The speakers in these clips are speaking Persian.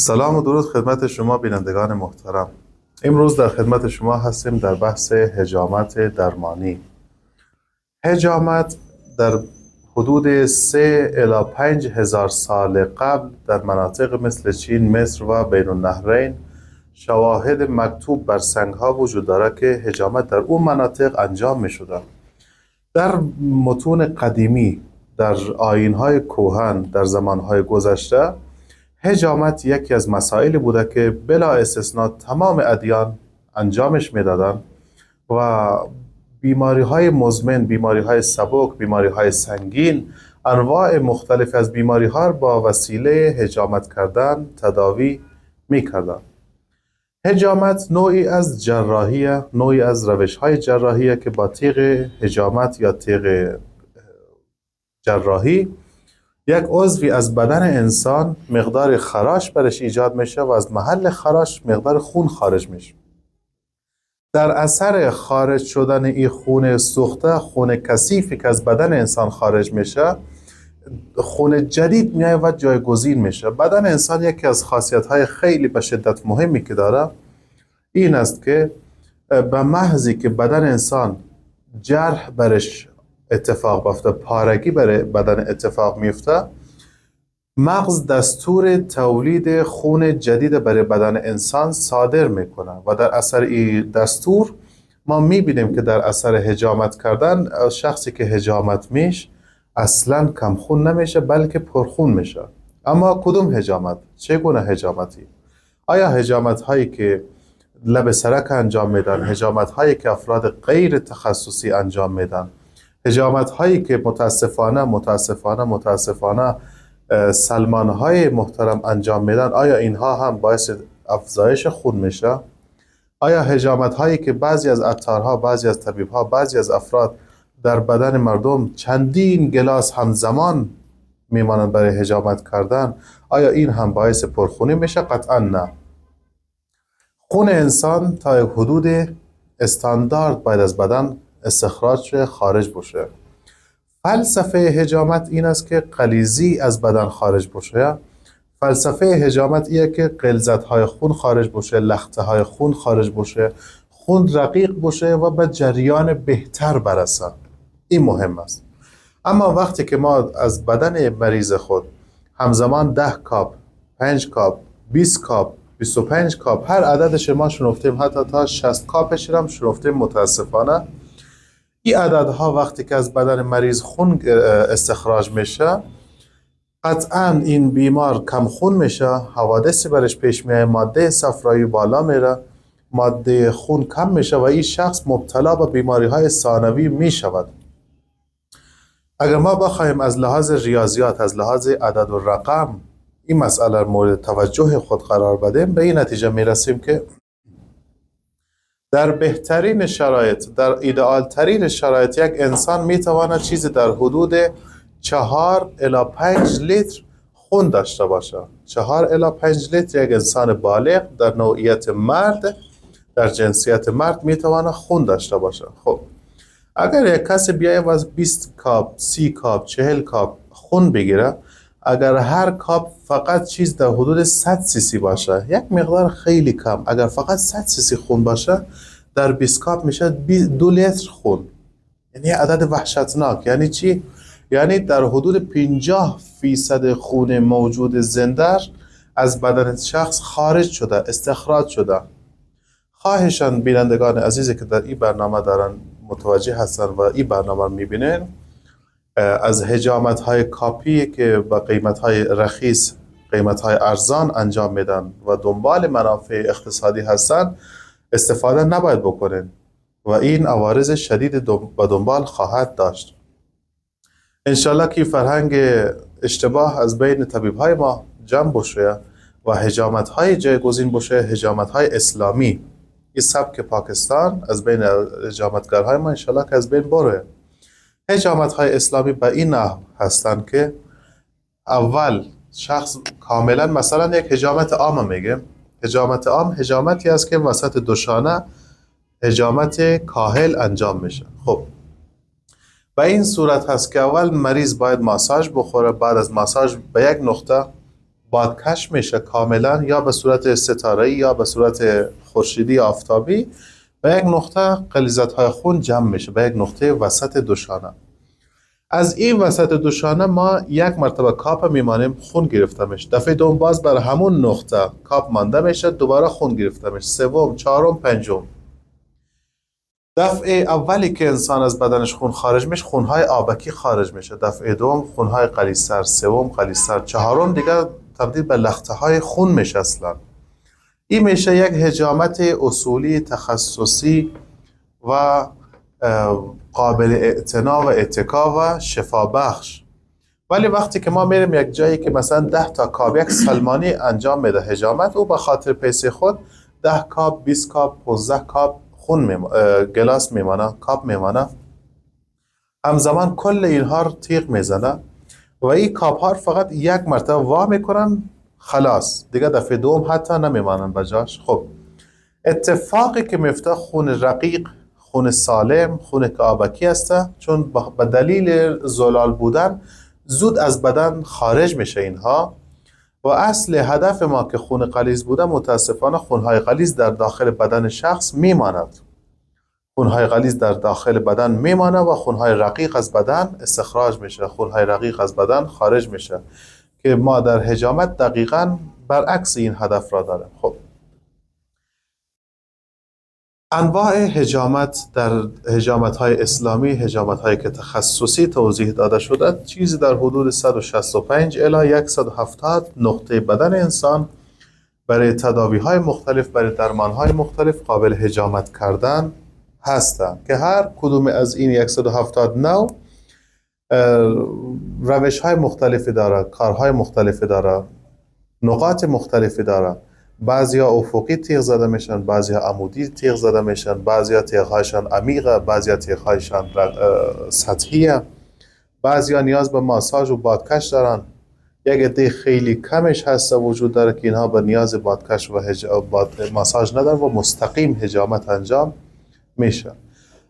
سلام و درود خدمت شما بینندگان محترم. امروز در خدمت شما هستیم در بحث حجامت درمانی. حجامت در حدود 3 الی 5 هزار سال قبل در مناطق مثل چین، مصر و بین النهرین شواهد مکتوب بر سنگها وجود دارد که حجامت در اون مناطق انجام می شده. در متون قدیمی، در آیین‌های کهن، در زمانهای گذشته، حجامت یکی از مسائلی بوده که بلا استثناء تمام ادیان انجامش میدادن و بیماری های مزمن، بیماری های سبک، بیماری های سنگین، انواع مختلف از بیماری ها با وسیله حجامت کردن تداوی میکردن. حجامت نوعی از جراحی، نوعی از روش های جراحی که با تیغ حجامت یا تیغ جراحی یک عضوی از بدن انسان مقدار خراش برش ایجاد میشه و از محل خراش مقدار خون خارج میشه. در اثر خارج شدن این خون سوخته، خون کثیفی که از بدن انسان خارج میشه، خون جدید میاد و جایگزین میشه. بدن انسان یکی از خاصیت‌های خیلی به شدت مهمی که داره این است که به محضی که بدن انسان جرح برش اتفاق بیفته، پارگی بر بدن اتفاق میفته، مغز دستور تولید خون جدید برای بدن انسان صادر میکنه و در اثر این دستور ما میبینیم که در اثر حجامت کردن شخصی که حجامت میشه اصلا کم خون نمیشه بلکه پرخون میشه. اما کدوم حجامت؟ چگونه حجامتی؟ آیا حجامت هایی که لب سرک انجام میدن، حجامت هایی که افراد غیر تخصصی انجام میدن، حجامت هایی که متاسفانه سلمان های محترم انجام میدن، آیا اینها هم باعث افزایش خون میشه؟ آیا حجامت هایی که بعضی از عطارها، بعضی از طبیبها، بعضی از افراد در بدن مردم چندین گلاس همزمان میمانند برای حجامت کردن، آیا این هم باعث پرخونی میشه؟ قطعا نه. خون انسان تا یک حدود استاندارد باید از بدن استخراج خارج بشه. فلسفه حجامت این است که غلیظی از بدن خارج بشه. فلسفه حجامت اینه که غلظت‌های خون خارج بشه، لخته‌های خون خارج بشه، خون رقیق بشه و به جریان بهتر برسه. این مهم است. اما وقتی که ما از بدن مریض خود همزمان 10 کاپ، 5 کاپ، 20 کاپ، 25 کاپ، هر عددش ما شنفتیم، حتی تا 60 کاپش هم شنفتیم، متاسفانه این عددها وقتی که از بدن مریض خون استخراج میشه، قطعا این بیمار کم خون میشه، حوادثی برش پیش میاد، ماده صفرایی بالا میره، ماده خون کم میشه و این شخص مبتلا به بیماری های ثانوی میشود. اگر ما بخوایم از لحاظ ریاضیات، از لحاظ عدد و رقم این مسئله مورد توجه خود قرار بدیم، به این نتیجه میرسیم که در بهترین شرایط، در ایدئال ترین شرایط، یک انسان میتواند چیزی در حدود 4 الی 5 لیتر خون داشته باشه. 4 الی 5 لیتر یک انسان بالغ در نوعیت مرد، در جنسیت مرد میتواند خون داشته باشه. خب اگر یک کسی بیاید و از 20 کاپ، 30 کاپ، 40 کاپ خون بگیره، اگر هر کاپ فقط چیز در حدود 100 سی سی باشه، یک مقدار خیلی کم، اگر فقط 100 سی سی خون باشه، در 20 کاپ میشه 2 لیتر خون. یعنی عدد وحشتناک. یعنی چی؟ یعنی در حدود 50% خون موجود زنده از بدن شخص خارج شده، استخراج شده. خواهشان بینندگان عزیزی که در این برنامه دارن متوجه هستن و این برنامه میبینن، از حجامت های کاپی که با قیمت های رخیص، قیمت های ارزان انجام میدن و دنبال منافع اقتصادی هستن استفاده نباید بکنن و این عوارض شدید به دنبال خواهد داشت. انشالله که فرهنگ اشتباه از بین طبیب های ما جمع بشه و حجامت های جایگزین بشه، حجامت های اسلامی. این سبک پاکستان از بین حجامتگرهای ما انشالله که از بین بره. حجامت های اسلامی به این نحو هستند که اول شخص کاملا، مثلا یک حجامت عام میگه، حجامت عام حجامتی است که وسط دوشانه حجامت کاهل انجام میشه. خب به این صورت هست که اول مریض باید ماساژ بخوره، بعد از ماساژ به یک نقطه بادکش میشه کاملا، یا به صورت ستاره‌ای یا به صورت خورشیدی آفتابی، به یک نقطه غلیظت های خون جمع میشه، به یک نقطه وسط دوشانه. از این وسط دوشانه ما یک مرتبه کاپ میمانیم، خون گرفته میشه. دفعه دوم باز بر همون نقطه کاپ مانده میشه، دوباره خون گرفته میشه. سوم، چهارم، پنجم. دفعه اولی که انسان از بدنش خون خارج میشه، خونهای آبکی خارج میشه. دفعه دوم خونهای غلیظتر، سوم غلیظتر، چهارم دیگه تبدیل به لخته های خون میشه اصلا. این میشه یک حجامت اصولی تخصصی و قابل اعتنا و اتکا و شفا بخش. ولی وقتی که ما میریم یک جایی که مثلا 10 تا کاب یک سلمانی انجام میده حجامت، او به خاطر پیسه خود 10 کاب، 20 کاب، 15 کاب خون گلاس میمانه، کاب میمانه، همزمان کل اینها رو تیغ میزنه و این کاب ها فقط یک مرتبه وا میکنن، خلاص دیگه دفعه دوم حتی نمیمانن بجاش. خب اتفاقی که میفته، خون رقیق، خون سالم، خون که آبکی هسته، چون به دلیل زلال بودن زود از بدن خارج میشه اینها. و اصل هدف ما که خون غلیظ بوده، متاسفانه خونهای غلیظ در داخل بدن شخص میماند. خونهای غلیظ در داخل بدن میمانه و خونهای رقیق از بدن استخراج میشه، خونهای رقیق از بدن خارج میشه، که ما در حجامت دقیقاً برعکس این هدف را داریم. خب انواع حجامت در حجامت‌های اسلامی، حجامت‌هایی که تخصصی توضیح داده شده، چیزی در حدود 165 الی 170 نقطه بدن انسان برای تداوی‌های مختلف، برای درمان‌های مختلف قابل حجامت کردن هستند که هر کدوم از این 170 نوع روش‌های مختلفی داره، کارهای مختلفی داره، نقاط مختلفی داره. بعضیا افقی تیغ زده میشن، بعضیا عمودی تیغ زده میشن، بعضیا تیغ‌هایشان عمیقه، بعضیا تیغ‌هایشان سطحیه، بعضیا نیاز به ماساژ و بادکش دارن. یک عده خیلی کمش هست وجود داره که اینها به نیاز بادکش و ماساژ ندارن و مستقیم حجامت انجام میشه.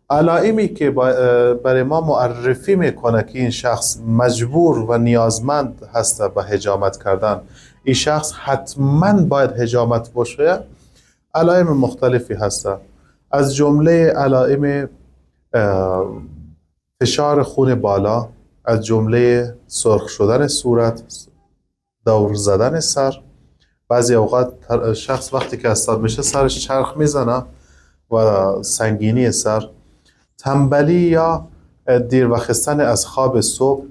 علائمی که برای ما معرفی میکنه که این شخص مجبور و نیازمند هست به حجامت کردن، این شخص حتما باید حجامت باشه، علائم مختلفی هست. از جمله علائم فشار خون بالا، از جمله سرخ شدن صورت، دور زدن سر. بعضی اوقات شخص وقتی که استاد میشه سرش چرخ میزنه و سنگینی سر، تنبلی یا دیر وخستن از خواب صبح.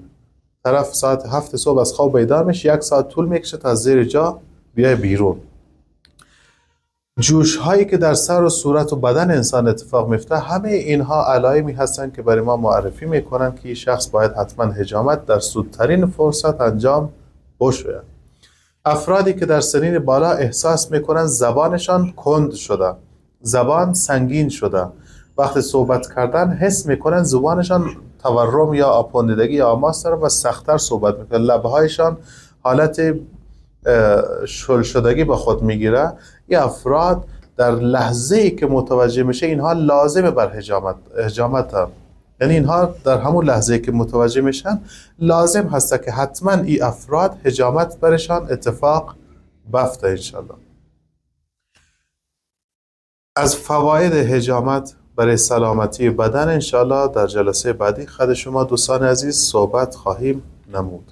طرف ساعت 7 صبح از خواب بیدار میشه، 1 ساعت طول میکشه تا زیر جا بیای بیرون. جوش هایی که در سر و صورت و بدن انسان اتفاق میفته، همه اینها علائمی هستن که برای ما معرفی میکنن که این شخص باید حتما حجامت در زودترین فرصت انجام بشه. افرادی که در سنین بالا احساس میکنن زبانشان کند شده، زبان سنگین شده، وقتی صحبت کردن حس میکنن زبانشان تورم یا آپوندگی یا آماس داره و سختتر صحبت میکنن، لبهایشان حالت شل شدگی به خود میگیره. این افراد در لحظه ای که متوجه میشه اینها لازمه بر حجامت هم. یعنی اینها در همون لحظه ای که متوجه میشن لازم هسته که حتما این افراد حجامت برشان اتفاق بیفته انشالله. از فواید حجامت برای سلامتی بدن انشالله در جلسه بعدی خود شما دوستان عزیز صحبت خواهیم نمود.